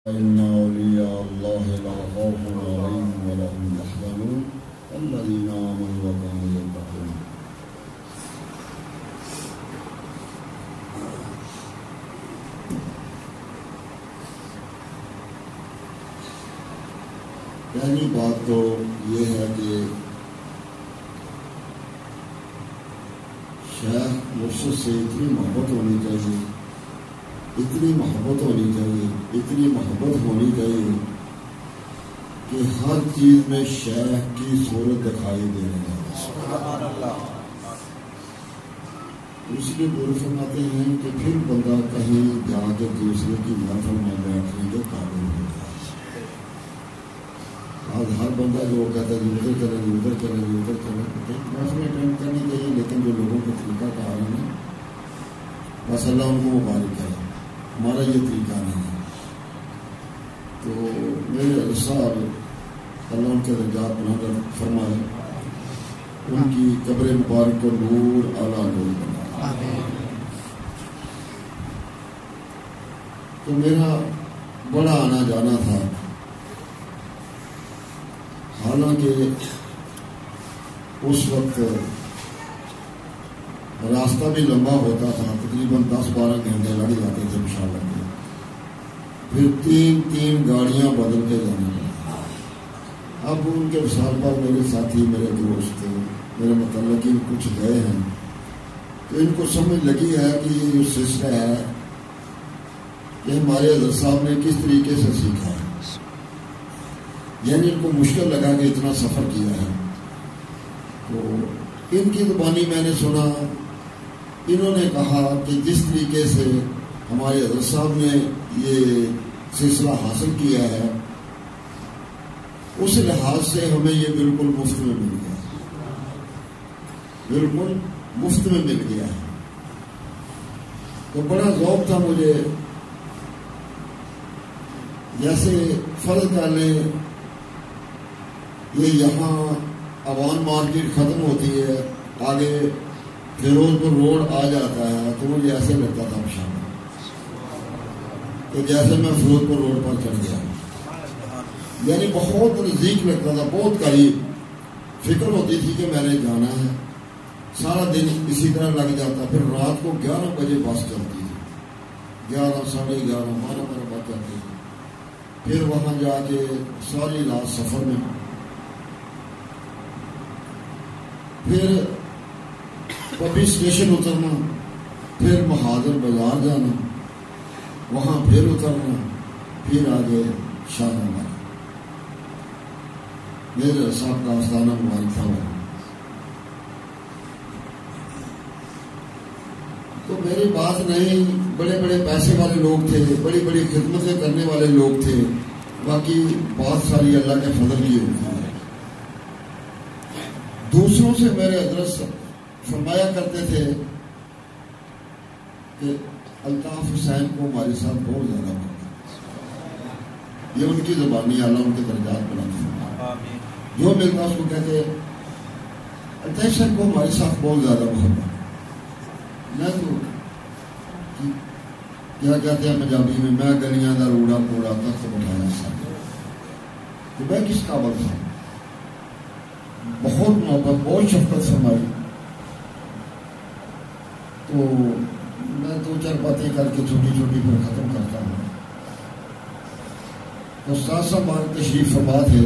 إن أولياء الله لا خوف عليهم ولا هم يحزنون الذين آمنوا وكانوا يتقون. پہلی بات تو یہ ہے کہ شیخ مرشد سے اتنی محبت ہونی چاہیے، اتنی محبت ہونی چاہیے، اتنی محبت ہونی چاہیے کہ ہر چیز میں شیخ کی صورت دکھائی دینے لگے. سبحان اللہ. اس لیے گرو فرماتے ہیں کہ پھر بندہ کہیں جا کے دوسرے کی محفل میں بیٹھنے کے قابل ہوتا ہے. آج ہر بندہ جو کہتا ہے ادھر چلیں گے ادھر چلیں گے ادھر چلیں گے، محفلیں اٹینڈ کرنی چاہیے، لیکن جو لوگوں کو طریقہ کار ہے نا، بس اللہ ان کو مبارک کرے، ہمارا یہ طریقہ نہیں ہے. تو میرے صاحب اللہ ان کے درجات بلند فرمائے، ان کی قبر مبارک کو نور اعلیٰ نور بنائے. تو میرا بڑا آنا جانا تھا، حالانکہ اس وقت راستہ بھی لمبا ہوتا تھا، تقریباً 10-12 گھنٹے لگ جاتے تھے مشاءاللہ کے. پھر 3 گاڑیاں بدل کے جانا پڑتا. اب ان کے وصال پر میرے ساتھی، میرے دوست، میرے متعلقین کچھ گئے ہیں، تو ان کو سمجھ لگی ہے کہ یہ جو سلسلہ ہے کہ ہمارے حضرت صاحب نے کس طریقے سے سیکھا ہے، یعنی ان کو مشکل لگا کہ اتنا سفر کیا ہے. تو ان کی زبانی میں نے سنا، انہوں نے کہا کہ جس طریقے سے ہمارے حضرت صاحب نے یہ سلسلہ حاصل کیا ہے، اس لحاظ سے ہمیں یہ بالکل مفت میں مل گیا، بالکل مفت میں مل گیا ہے. تو بڑا ذوق تھا مجھے، جیسے فرض کر لیں یہ یہاں عوان مارکیٹ ختم ہوتی ہے، آگے فیروز پور روڈ آ جاتا ہے، تو مجھے ایسے لگتا تھا شام کہ جیسے میں فیروز پور روڈ پر چڑھ گیا، یعنی بہت نزدیک لگتا تھا، بہت قریب. فکر ہوتی تھی کہ میں نے جانا ہے. سارا دن اسی طرح لگ جاتا. پھر رات کو 11 بجے بس چلتی تھی، 11 ساڑھے 11 12 بج جاتی تھی. پھر وہاں جا کے ساری رات سفر میں، پھر کبھی اسٹیشن اترنا، پھر بہادر بازار جانا، وہاں پھر اترنا، پھر آگے شاہنامہ. میرے صاحب کا آستانہ مبارک تھا. تو میری بات نہیں، بڑے بڑے پیسے والے لوگ تھے، بڑی بڑی خدمتیں کرنے والے لوگ تھے، باقی بات ساری اللہ کے فضل کی ہوتی ہے. دوسروں سے میرے حضرت فرمایا کرتے تھے کہ الطاف حسین کو ہمارے ساتھ بہت زیادہ محبت. یہ ان کی زبانی، اللہ ان کے درجات بلند فرمائے. جو ملتا اس کو کہتے الطاف حسین کو ہمارے ساتھ بہت زیادہ محبت. میں تو کیا کہتے ہیں پنجابی میں، میں گلیاں دا روڑا کوڑا تخت بٹھایا ساتھ، تو میں کس قابل تھا. بہت محبت، بہت شفقت فرمائی. تو میں 2-4 باتیں کر کے چھوٹی چھوٹی پھر ختم کرتا ہوں. تو استاد صاحب ہمارے تشریف فرما تھے،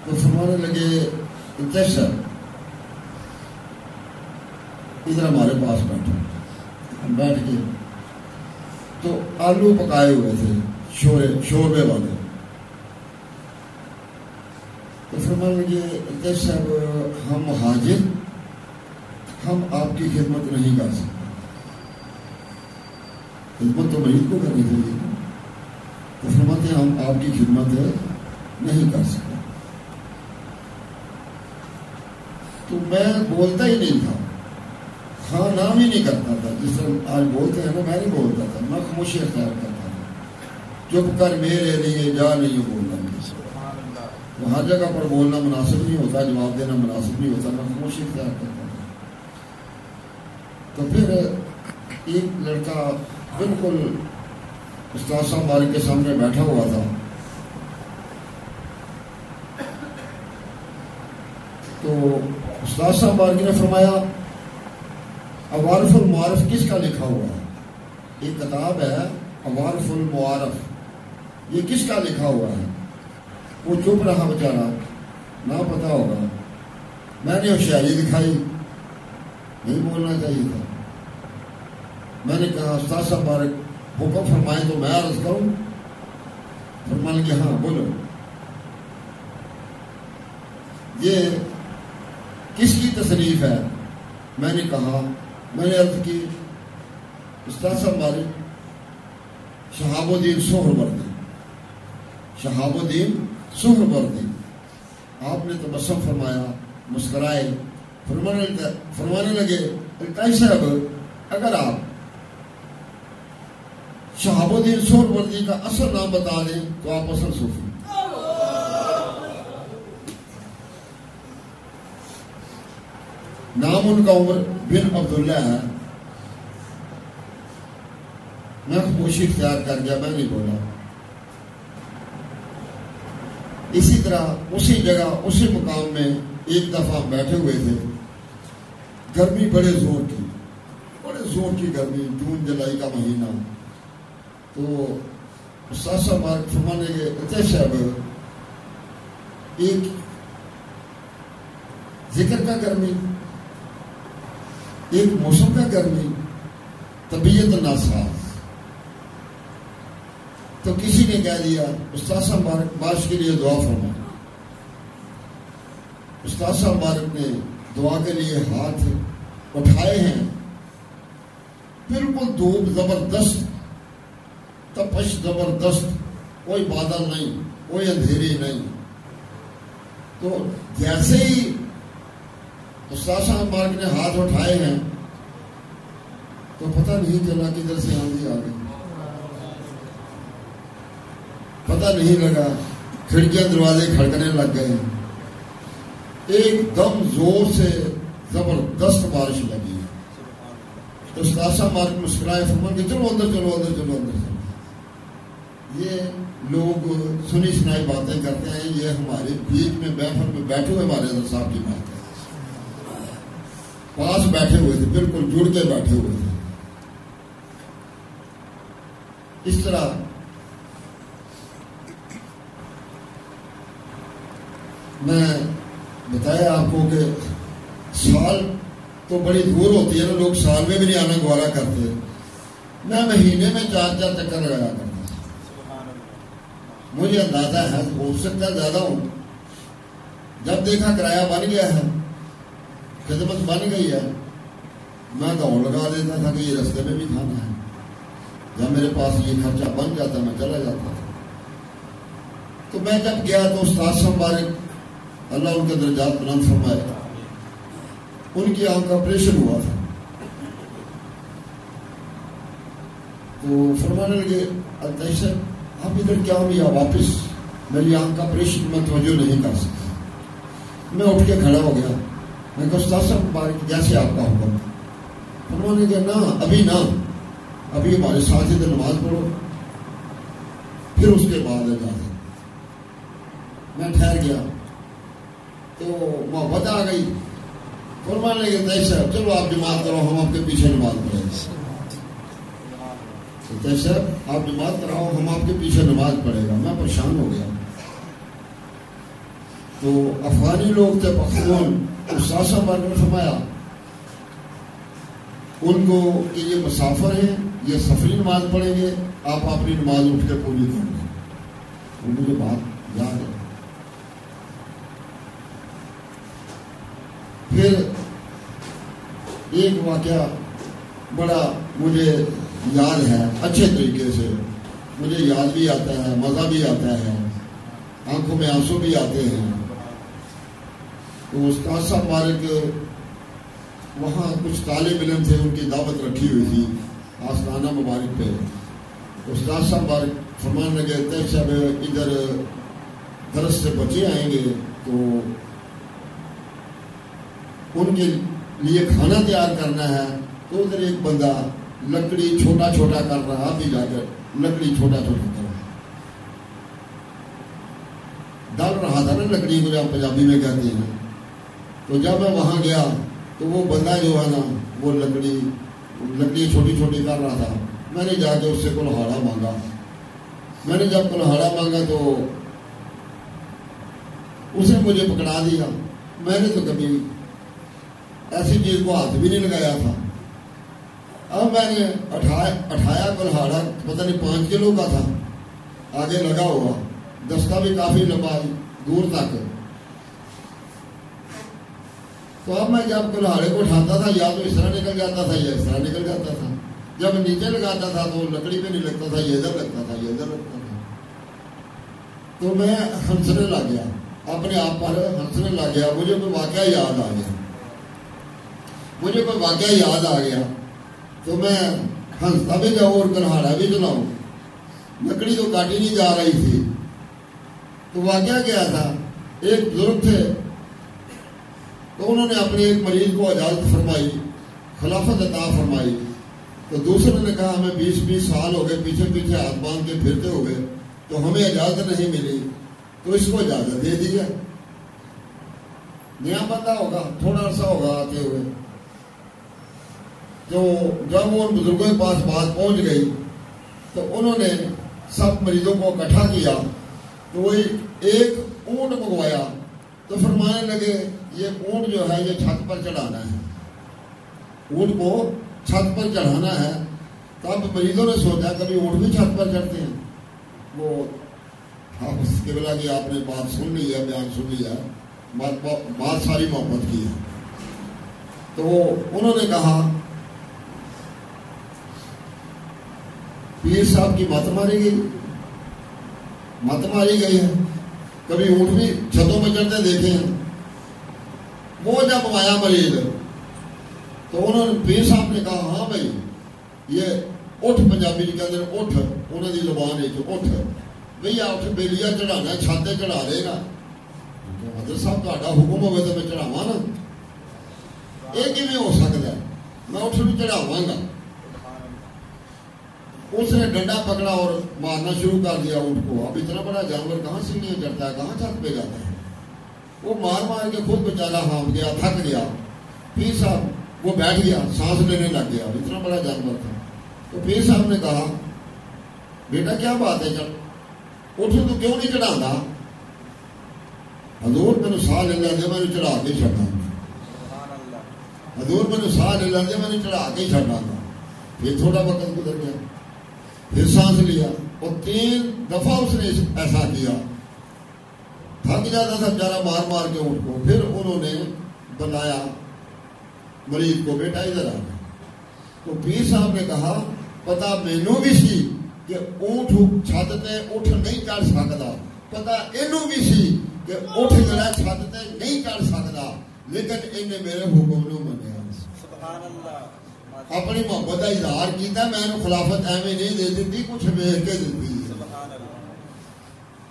تو فرمانے لگے کیسا ادھر ہمارے پاس بیٹھے. ہم بیٹھ کے تو آلو پکائے ہوئے تھے شوربے والے. تو فرمانے لگے کیسا صاحب، ہم مہاجر، ہم آپ کی خدمت نہیں کر سکتے. خدمت تو مریض کو کرنی چاہیے. تو فرماتے ہیں ہم آپ کی خدمت نہیں کر سکتے. تو میں بولتا ہی نہیں تھا، ہاں نام ہی نہیں کرتا تھا. جس طرح آج بولتے ہیں نا، میں نہیں بولتا تھا، میں خاموشی اختیار کرتا تھا. چپ کر میرے لیے جا نہیں بولنا. تو ہر جگہ پر بولنا مناسب نہیں ہوتا، جواب دینا مناسب نہیں ہوتا، میں خاموشی اختیار کرتا تھا. تو پھر ایک لڑکا بالکل استاد صاحب مالک کے سامنے بیٹھا ہوا تھا. تو استاد صاحب مالک نے فرمایا عوارف المعارف کس کا لکھا ہوا ہے؟ ایک کتاب ہے عوارف المعارف، یہ کس کا لکھا ہوا ہے؟ وہ چپ رہا بیچارہ، نہ پتا ہوگا. میں نے ہوشیاری دکھائی، نہیں بولنا چاہیے تھا. میں نے کہا استاد صاحب مبارک حکم فرمائیں تو میں عرض کروں؟ فرمانے کہ ہاں بولو. یہ کس کی تصنیف ہے؟ میں نے کہا، میں نے عرض کی استاد صاحب مبارک شہاب الدین سہروردی، شہاب الدین سہروردی. آپ نے تبسم فرمایا، مسکرائے، فرمانے لگے التائی صاحب اگر آپ شہاب الدین سہروردی کا اصل نام بتا دیں تو آپ اصل صوفی. نام ان کا عمر بن عبداللہ ہے. میں خاموشی اختیار کر گیا، میں نہیں بولا. اسی طرح اسی جگہ اسی مقام میں ایک دفعہ بیٹھے ہوئے تھے. گرمی بڑے زور کی گرمی، جون جولائی کا مہینہ. تو استاد صاحب فرمانے کے اتنے صاحب ایک ذکر کا گرمی، ایک موسم کا گرمی، طبیعت ناساز. تو کسی نے کہہ دیا استاد صاحب مبارک بارش کے لیے دعا فرمائیں. استاد صاحب مبارک نے دعا کے لیے ہاتھ اٹھائے ہیں. بالکل دھوپ زبردست، تپش زبردست، کوئی بادل نہیں، کوئی اندھیری نہیں. تو جیسے ہی استاد صاحب مبارک نے ہاتھ اٹھائے ہیں تو پتہ نہیں چلا کدھر سے آندھی آ گئی، پتہ نہیں لگا. کھڑکیاں دروازے کھڑکنے لگ گئے. ایک دم زور سے زبردست بارش لگی. تو استاد صاحب مبارک مسکرائے، فرمایا کہ چلو اندر چلو اندر چلو اندر چلو. یہ لوگ سنی سنائی باتیں کرتے ہیں، یہ ہمارے بیچ میں محفل میں بیٹھے ہوئے ہمارے حضرت صاحب کی بات ہے. پاس بیٹھے ہوئے تھے، بالکل جڑ کے بیٹھے ہوئے تھے. اس طرح میں بتایا آپ کو کہ سال تو بڑی دور ہوتی ہے نا، لوگ سال میں بھی نہیں آنا گوارا کرتے. میں مہینے میں 4 چکر لگایا کرتا. مجھے اندازہ ہے، ہو سکتا ہے زیادہ ہوں. جب دیکھا کرایہ بن گیا ہے، خدمت بن گئی ہے، میں دوڑ لگا دیتا تھا کہ یہ رستے میں بھی کھانا ہے. جب میرے پاس یہ خرچہ بن جاتا میں چلا جاتا تھا. تو میں جب گیا تو استاد صاحب مبارک اللہ ان کے درجات بلند فرمائے، ان کی آنکھ کا آپریشن ہوا تھا. تو فرمانے لگے الطائی صاحب آپ ادھر کیا ہو یا واپس؟ میری آنکھ کا آپریشن میں توجہ نہیں کر سکتا. میں اٹھ کے کھڑا ہو گیا. میں کہا استاد صاحب مبارک جیسے آپ کا حکم. فرمانے لگے نہ ابھی نہ، ابھی ہمارے ساتھ ادھر نماز پڑھو، پھر اس کے بعد اجازت. میں ٹھہر گیا تو محبت آ گئی. فرمانے لگے الطائی صاحب چلو آپ جماعت کرو، ہم آپ کے پیچھے نماز پڑھیں گے. الطائی صاحب آپ جماعت کراؤ، ہم آپ کے پیچھے نماز پڑھے گا. میں پریشان ہو گیا. تو افغانی لوگ تھے پختون. استاد صاحب نے فرمایا ان کو کہ یہ مسافر ہیں، یہ سفری نماز پڑھیں گے، آپ اپنی نماز اٹھ کے پوری کر لیں. مجھے بات یاد ہے. پھر ایک واقعہ بڑا مجھے یاد ہے، اچھے طریقے سے مجھے یاد بھی آتا ہے، مزہ بھی آتا ہے، آنکھوں میں آنسو بھی آتے ہیں. تو استاد صاحب مبارک وہاں کچھ طالب علم تھے، ان کی دعوت رکھی ہوئی تھی آستانہ مبارک پہ. استاد صاحب مبارک فرمانے لگے الطائی صاحب ادھر درس سے بچے آئیں گے تو ان کے لیے کھانا تیار کرنا ہے. تو ادھر ایک بندہ لکڑی چھوٹا چھوٹا کر رہا، آپ بھی جا کر لکڑی چھوٹا چھوٹا کرو. ڈال رہا تھا نا لکڑی کو، جو پنجابی میں کہتے ہیں. تو جب میں وہاں گیا تو وہ بندہ جو ہے نا وہ لکڑی چھوٹی چھوٹی کر رہا تھا. میں نے جا کے اس سے کلہاڑا مانگا. میں نے جب کلہاڑا مانگا تو اس نے مجھے پکڑا دیا. میں نے تو کبھی ایسی چیز کو ہاتھ بھی نہیں لگایا تھا. اب میں نے اٹھایا کلہاڑا، پتہ نہیں 5 کلو کا تھا، آگے لگا ہوا، دستہ بھی کافی لمبا دور تک. تو اب میں جب کلہاڑے کو اٹھاتا تھا یا تو اس طرح نکل جاتا تھا یا اس طرح نکل جاتا تھا. جب نیچے لگاتا تھا تو لکڑی پہ نہیں لگتا تھا، یہ ادھر لگتا تھا، یہ ادھر لگتا تھا. تو میں ہنسنے لگ گیا، اپنے آپ پر ہنسنے لگ گیا. مجھے کوئی واقعہ یاد آ گیا تو میں ہنستا بھی جاؤں اور کلہاڑا بھی چلاؤں. لکڑی تو کاٹی نہیں جا رہی تھی. تو واقعہ کیا تھا، ایک بزرگ تھے تو انہوں نے اپنے ایک مریض کو اجازت فرمائی، خلافت عطا فرمائی. تو دوسرے نے کہا ہمیں 20 سال ہو گئے پیچھے پیچھے ہاتھ باندھ کے پھرتے ہوئے تو ہمیں اجازت نہیں ملی، تو اس کو اجازت دے دی ہے. نیا بندہ ہوگا، تھوڑا عرصہ ہوگا آتے ہوئے. تو جب وہ ان بزرگوں کے پاس بات پہنچ گئی تو انہوں نے سب مریضوں کو اکٹھا کیا. تو وہی ایک اونٹ منگوایا. تو فرمانے لگے یہ اونٹ جو ہے یہ چھت پر چڑھانا ہے، اونٹ کو چھت پر چڑھانا ہے. تب مریضوں نے سوچا کبھی اونٹ بھی چھت پر چڑھتے ہیں. وہ حافظ قبلہ کی آپ نے بات سن لی ہے، بیان سن لیا، بات ساری محبت کی ہے. تو انہوں نے کہا پیر صاحب کی مت ماری گئی ہے. کبھی اونٹ بھی چھتوں میں چڑھتے دیکھے ہیں. وہ جب آیا مریض تو انہوں نے پیر صاحب نے کہا ہاں بھائی یہ اٹھ، پنجابی کے اندر اٹھ، انہوں کی زبان ہے جو اٹھ بھیا، اٹھ بیلیا چڑھانا، چھاتے چڑھا دے گا. حضرت صاحب کا حکم ہوگا تو میں چڑھاوا نا، یہ کیویں ہو سکتا ہے، میں اٹھ بھی چڑھاوا گا. اس نے ڈنڈا پکڑا اور مارنا شروع کر دیا اونٹ کو. اب اتنا بڑا جانور کہاں سیڑھیاں چڑھتا ہے، کہاں چھت پہ جاتا ہے. وہ مار کے خود بیچارہ ہانپ گیا، تھک گیا. پیر صاحب وہ بیٹھ گیا، سانس لینے لگ گیا، اتنا بڑا جانور تھا. تو پیر صاحب نے کہا بیٹا کیا بات ہے، اٹھ تو کیوں نہیں چڑھا؟ حضور میں نے ساہ لے لے میں نے چڑھا کے چڑھا. حضور میں نے ساہ لے لے میں نے چڑھا کے چڑھا تھا. پھر تھوڑا وقت گزر گیا، پھر سانس لیا اور 3 دفعہ اس نے ایسا کیا. تھک جاتا تھا بیچارہ مار کے اونٹ کو. پھر انہوں نے بلایا مریض کو، بیٹا ادھر آ گیا. تو پیر صاحب نے کہا پتا مینوں بھی سی کہ اونٹ چھت تے اٹھ نہیں چڑھ سکتا، پتا اینوں بھی سی کہ اٹھ جڑا چھت تے نہیں چڑھ سکتا، لیکن انہیں میرے حکم نو منیا. سبحان اللہ، اپنی محبت کا اظہار کیتا. میں نے خلافت ایویں نہیں دے دیتی، کچھ ویخ کے دیتی.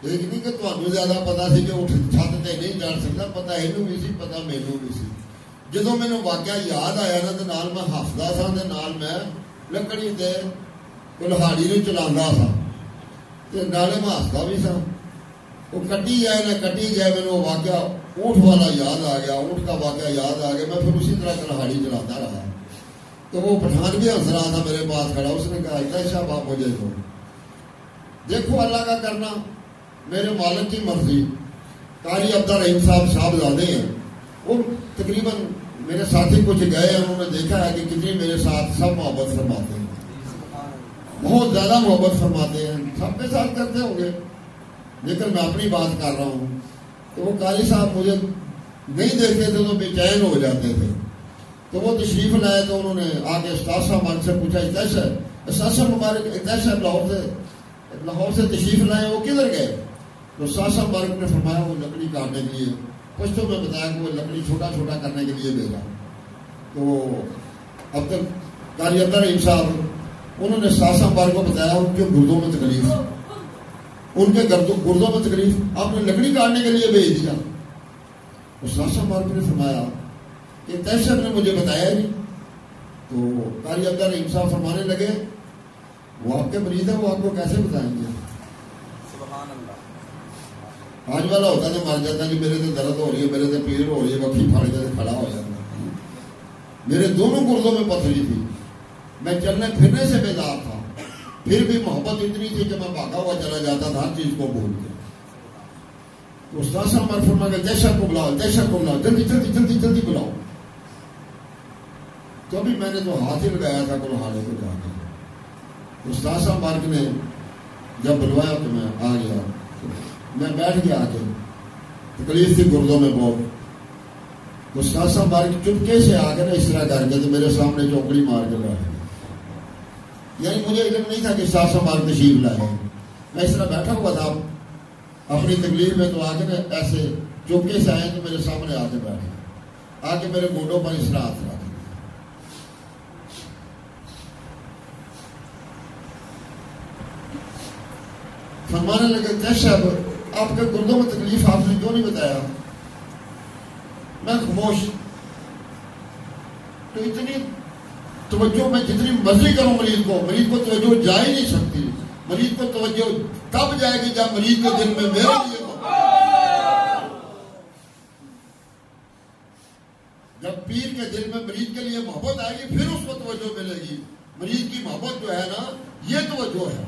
ایک نہیں کہ تمہیں زیادہ پتا سی کہ اٹھ چھت تے نہیں چڑھ سکتا، پتا اینوں بھی سی، پتا مینوں بھی سی. جدو مینو واقعہ یاد آیا نا تو نال میں ہسدا سا، نال میں لکڑی تے کلہاڑی نو چلا سا، نالے میں ہسدا بھی سا. وہ کٹی جائے نہ کٹی جائے، میرے واقعہ اونٹ والا یاد آ گیا، اونٹ کا واقعہ یاد آ گیا. میں پھر اسی طرح کلہاڑی چلاتا رہا. تو وہ پٹھان بھی ہنس رہا تھا میرے پاس کھڑا. اس نے کہا کیسا باپ مجھے تو دیکھو اللہ کا کرنا، میرے مالک کی مرضی. قاری عبدالرحیم صاحب صاحبزادے ہیں، وہ تقریباً میرے ساتھی کچھ گئے ہیں، انہوں نے دیکھا ہے کہ کتنی میرے ساتھ سب محبت فرماتے ہیں، بہت زیادہ محبت فرماتے ہیں. سب کے ساتھ کرتے ہوں گے، لیکن میں اپنی بات کر رہا ہوں. تو وہ قاری صاحب مجھے نہیں دیکھتے تھے تو بے چین ہو جاتے تھے. تو وہ تشریف لائے تو انہوں نے آ کے استاد صاحب مالک سے پوچھا استاد صاحب مبارک استاد صاحب لاہور سے تشریف لائے، وہ کدھر گئے؟ تو استاد صاحب مبارک نے فرمایا وہ لکڑی کاٹنے کے لیے. پشتوں میں بتایا کہ وہ لکڑی چھوٹا چھوٹا کرنے کے لیے بھیجا. تو اب تک قاری عبدالرحیم صاحب انہوں نے استاد صاحب مبارک کو بتایا ان کے گردوں میں تکلیف، ان کے گردوں میں تکلیف، آپ نے لکڑی کاٹنے کے لیے بھیج دیا. استاد صاحب مبارک نے فرمایا کہ تیسر نے مجھے بتایا نہیں. تو قاری عبدالرحیم صاحب فرمانے لگے وہ آپ کے مریض ہیں، وہ آپ کو کیسے بتائیں گے؟ سبحان اللہ. آج والا ہوتا تو مر جاتا جی میرے سے درد ہو رہی ہے، میرے سے پیڑ ہو رہی ہے، وکھی پھاڑ کے کھڑا ہو جاتا. میرے دونوں گردوں میں پتھری تھی، میں چلنے پھرنے سے بیدار تھا، پھر بھی محبت اتنی تھی کہ میں بھاگا ہوا چلا جاتا تھا ہر چیز کو بھول کے. تو استاد صاحب ہمارے فرما کے دہشت کو بلاؤ، دہشت کو بلاؤ، جلدی جلدی جلدی جلدی بلاؤ. تو ابھی میں نے تو ہاتھ ہی لگایا تھا کلہاڑے کو جا کے. استاد صاحب مارک نے جب بلوایا تو میں آ گیا، میں بیٹھ گیا آ کے. تکلیف تھی گردوں میں بہت. استاد صاحب مارک چپکے سے آ کے نا اس طرح کر کے تو میرے سامنے چوکڑی مار کے بیٹھ گئے. یعنی مجھے علم نہیں تھا کہ استاد صاحب مارک تشریف لائے. میں اس طرح بیٹھا ہوا تھا اپنی تکلیف میں، تو آگے نا ایسے چپکے سے آئے تو میرے سامنے آ کے بیٹھے، آ کے میرے گوڈوں پر اس طرح ہاتھ رکھ. فرمانے لگے کہ صاحب آپ کے گردوں میں تکلیف آپ نے کیوں نہیں بتایا؟ میں خاموش. تو اتنی توجہ میں جتنی مرضی کروں مریض کو توجہ جا ہی نہیں سکتی. مریض کو توجہ تب جائے گی جب مریض کے دل میں میرے لیے جب پیر کے دل میں مریض کے لیے محبت آئے گی پھر اس کو توجہ ملے گی. مریض کی محبت جو ہے نا یہ توجہ ہے.